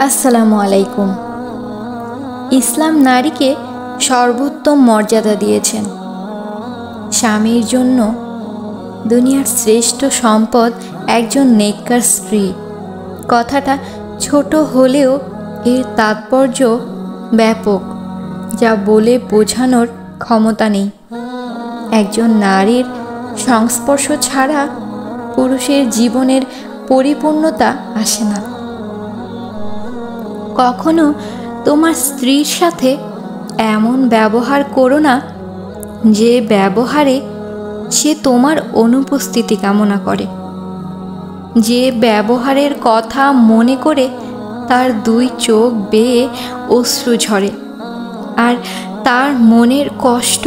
আসসালামু আলাইকুম। ইসলাম নারীকে সর্বোত্তম মর্যাদা দিয়েছেন। স্বামীর জন্য দুনিয়ার শ্রেষ্ঠ সম্পদ একজন নেককার স্ত্রী। কথাটা ছোট হলেও এর তাৎপর্য ব্যাপক, যা বলে বোঝানোর ক্ষমতা নেই। একজন নারীর সংস্পর্শ ছাড়া পুরুষের জীবনের পরিপূর্ণতা আসে না। কখনো তোমার স্ত্রীর সাথে এমন ব্যবহার করো না যে ব্যবহারে সে তোমার অনুপস্থিতি কামনা করে, যে ব্যবহারের কথা মনে করে তার দুই চোখ বেয়ে অশ্রু ঝরে, আর তার মনের কষ্ট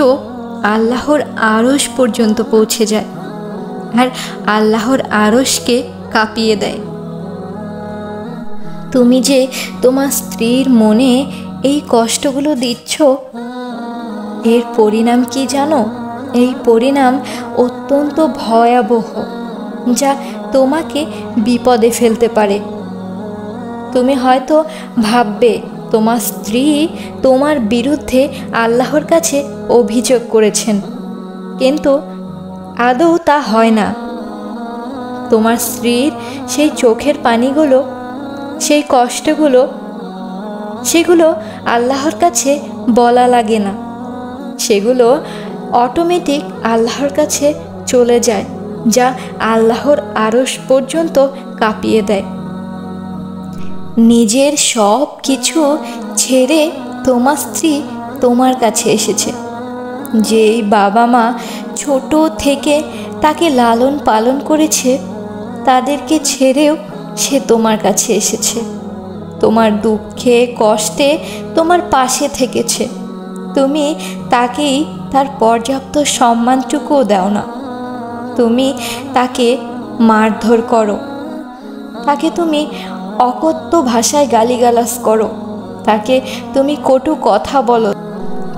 আল্লাহর আরশ পর্যন্ত পৌঁছে যায়, আর আল্লাহর আরশকে কাঁপিয়ে দেয়। তুমি যে তোমার স্ত্রীর মনে এই কষ্টগুলো দিচ্ছ, এর পরিণাম কি জানো? এই পরিণাম অত্যন্ত ভয়াবহ, যা তোমাকে বিপদে ফেলতে পারে। তুমি হয়তো ভাববে তোমার স্ত্রী তোমার বিরুদ্ধে আল্লাহর কাছে অভিযোগ করেছেন, কিন্তু আদৌ তা হয় না। তোমার স্ত্রীর সেই চোখের পানিগুলো, সেই কষ্টগুলো, সেগুলো আল্লাহর কাছে বলা লাগে না, সেগুলো অটোমেটিক আল্লাহর কাছে চলে যায়, যা আল্লাহর আরশ পর্যন্ত কাঁপিয়ে দেয়। নিজের সব কিছু ছেড়ে তোমার স্ত্রী তোমার কাছে এসেছে। যেই বাবা মা ছোট থেকে তাকে লালন পালন করেছে, তাদেরকে ছেড়েও সে তোমার কাছে এসেছে। তোমার দুঃখে কষ্টে তোমার পাশে থেকেছে। তুমি তাকেই তার পর্যাপ্ত সম্মানটুকুও দাও না। তুমি তাকে মারধর করো, তাকে তুমি অকথ্য ভাষায় গালিগালাজ করো, তাকে তুমি কটু কথা বলো,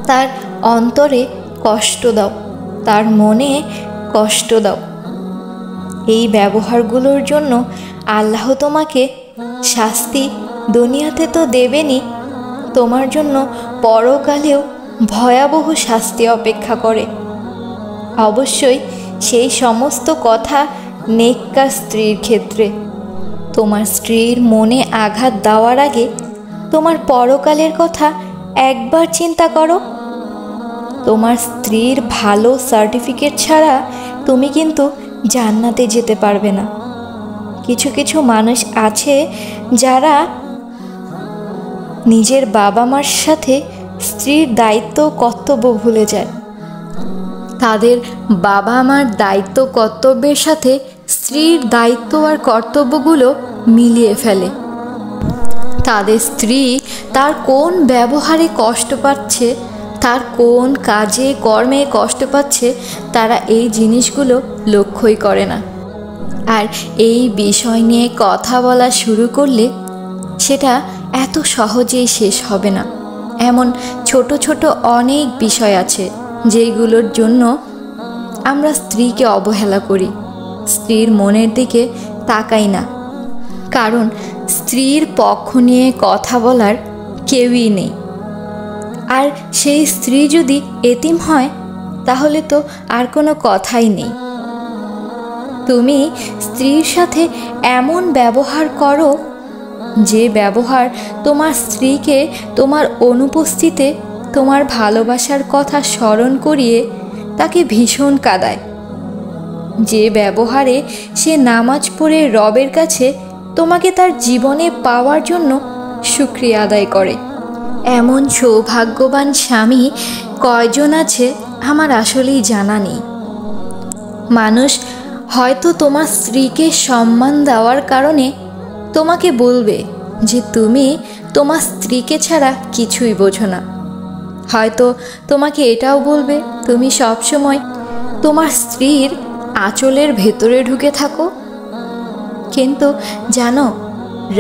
তার অন্তরে কষ্ট দাও, তার মনে কষ্ট দাও। এই ব্যবহারগুলোর জন্য আল্লাহ তোমাকে শাস্তি দুনিয়াতে তো দেবেনই, তোমার জন্য পরকালেও ভয়াবহ শাস্তি অপেক্ষা করে। অবশ্যই সেই সমস্ত কথা নেককার স্ত্রীর ক্ষেত্রে। তোমার স্ত্রীর মনে আঘাত দেওয়ার আগে তোমার পরকালের কথা একবার চিন্তা করো। তোমার স্ত্রীর ভালো সার্টিফিকেট ছাড়া তুমি কিন্তু জান্নাতে যেতে পারবে না। কিছু কিছু মানুষ আছে যারা নিজের বাবা মার সাথে স্ত্রীর দায়িত্ব কর্তব্য ভুলে যায়। তাদের বাবা মার দায়িত্ব কর্তব্যের সাথে স্ত্রীর দায়িত্ব আর কর্তব্যগুলো মিলিয়ে ফেলে। তাদের স্ত্রী তার কোন ব্যবহারে কষ্ট পাচ্ছে, তার কোন কাজে কর্মে কষ্ট পাচ্ছে, তারা এই জিনিসগুলো লক্ষ্যই করে না। আর এই বিষয় নিয়ে কথা বলা শুরু করলে সেটা এত সহজেই শেষ হবে না। এমন ছোট ছোট অনেক বিষয় আছে যেগুলোর জন্য আমরা স্ত্রীকে অবহেলা করি, স্ত্রীর মনের দিকে তাকাই না, কারণ স্ত্রীর পক্ষ নিয়ে কথা বলার কেউই নেই। আর সেই স্ত্রী যদি এতিম হয় তাহলে তো আর কোনো কথাই নেই। তুমি স্ত্রীর সাথে এমন ব্যবহার করো যে ব্যবহার তোমার স্ত্রীকে তোমার অনুপস্থিতিতে তোমার ভালোবাসার কথা স্মরণ করিয়ে তাকে ভীষণ কাঁদায়, যে ব্যবহারে সে নামাজ পড়ে রবের কাছে তোমাকে তার জীবনে পাওয়ার জন্য শুকরিয়া আদায় করে। এমন সৌভাগ্যবান স্বামী কয়জন আছে আমার আসলেই জানা নেই। মানুষ হয়তো তোমার স্ত্রীকে সম্মান দেওয়ার কারণে তোমাকে বলবে যে তুমি তোমার স্ত্রীকে ছাড়া কিছুই বোঝো না। হয়তো তোমাকে এটাও বলবে তুমি সবসময় তোমার স্ত্রীর আঁচলের ভেতরে ঢুকে থাকো। কিন্তু জানো,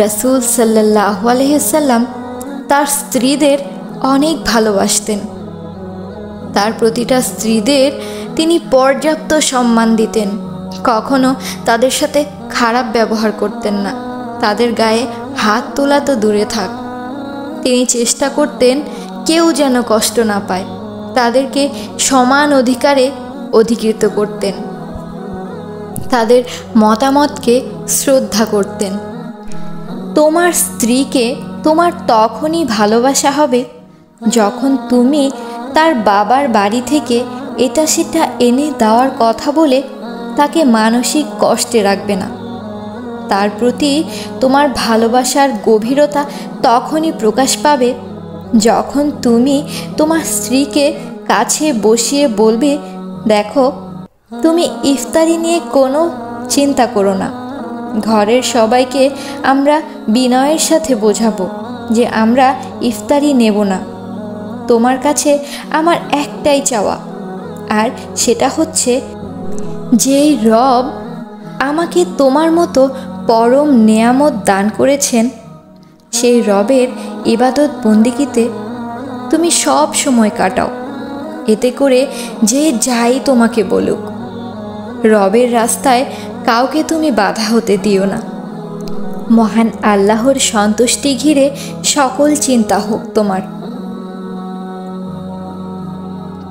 রাসূল সাল্লাল্লাহু আলাইহি সাল্লাম তার স্ত্রীদের অনেক ভালোবাসতেন। তার প্রতিটা স্ত্রীদের তিনি পর্যাপ্ত সম্মান দিতেন, কখনো তাদের সাথে খারাপ ব্যবহার করতেন না, তাদের গায়ে হাত তোলা তো দূরে থাক। তিনি চেষ্টা করতেন কেউ যেন কষ্ট না পায়, তাদেরকে সমান অধিকারে অধিকৃত করতেন, তাদের মতামতকে শ্রদ্ধা করতেন। তোমার স্ত্রীকে তোমার তখনই ভালোবাসা হবে যখন তুমি তার বাবার বাড়ি থেকে এটা সেটা এনে দেওয়ার কথা বলে তাকে মানসিক কষ্টে রাখবে না। তার প্রতি তোমার ভালোবাসার গভীরতা তখনই প্রকাশ পাবে যখন তুমি তোমার স্ত্রীকে কাছে বসিয়ে বলবে, দেখো, তুমি ইফতারি নিয়ে কোনো চিন্তা করো না। ঘরের সবাইকে আমরা বিনয়ের সাথে বোঝাবো যে আমরা ইফতারি নেব না। তোমার কাছে আমার একটাই চাওয়া, আর সেটা হচ্ছে যেই রব আমাকে তোমার মতো পরম নেয়ামত দান করেছেন, সেই রবের ইবাদত বন্দিগিতে তুমি সব সময় কাটাও। এতে করে যে যাই তোমাকে বলুক, রবের রাস্তায় কাউকে তুমি বাধা হতে দিও না। মহান আল্লাহর সন্তুষ্টি ঘিরে সকল চিন্তা হোক তোমার।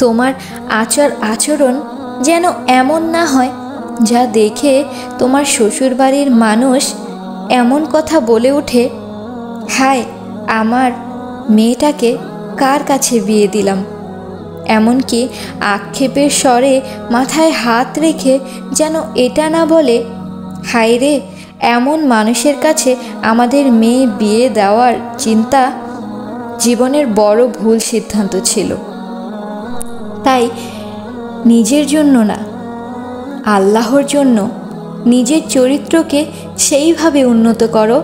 তোমার আচরণ যেন এমন না হয় যা দেখে তোমার শ্বশুরবাড়ির মানুষ এমন কথা বলে ওঠে, হায়, আমার মেয়েটাকে কার কাছে বিয়ে দিলাম। এমনকি আক্ষেপের স্বরে মাথায় হাত রেখে যেন এটা না বলে, হায় রে, এমন মানুষের কাছে আমাদের মেয়ে বিয়ে দেওয়ার চিন্তা জীবনের বড় ভুল সিদ্ধান্ত ছিল। তাই নিজের জন্য না, আল্লাহর জন্য নিজের চরিত্রকে সেইভাবে উন্নত করো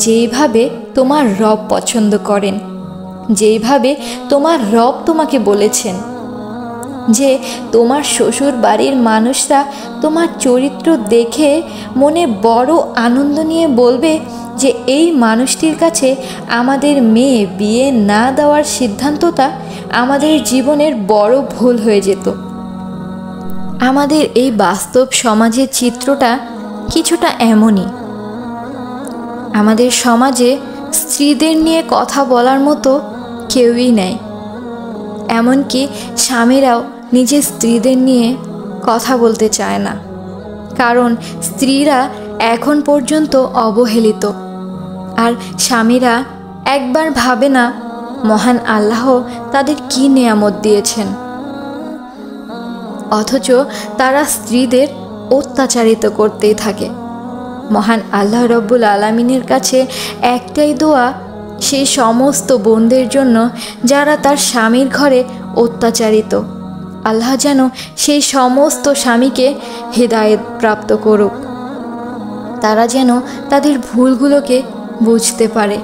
যেইভাবে তোমার রব পছন্দ করেন, যেইভাবে তোমার রব তোমাকে বলেছেন। যে তোমার শ্বশুর বাড়ির মানুষরা তোমার চরিত্র দেখে মনে বড় আনন্দ নিয়ে বলবে যে এই মানুষটির কাছে আমাদের মেয়ে বিয়ে না দেওয়ার সিদ্ধান্তটা আমাদের জীবনের বড় ভুল হয়ে যেত। আমাদের এই বাস্তব সমাজের চিত্রটা কিছুটা এমনই। আমাদের সমাজে স্ত্রীদের নিয়ে কথা বলার মতো কেউই নেই। এমনকি স্বামীরাও নিজের স্ত্রীদের নিয়ে কথা বলতে চায় না, কারণ স্ত্রীরা এখন পর্যন্ত অবহেলিত। আর স্বামীরা একবার ভাবে না মহান আল্লাহ তাদের কী নেয়ামত দিয়েছেন, অথচ তারা স্ত্রীদের অত্যাচারিত করতেই থাকে। মহান আল্লাহ রব্বুল আলামিনের কাছে একটাই দোয়া সেই সমস্ত বোনদের জন্য যারা তার স্বামীর ঘরে অত্যাচারিত। আল্লাহ যেন সেই সমস্ত স্বামীকে হেদায়েত প্রাপ্ত করুক, তারা যেন তাদের ভুলগুলোকে বুঝতে পারে।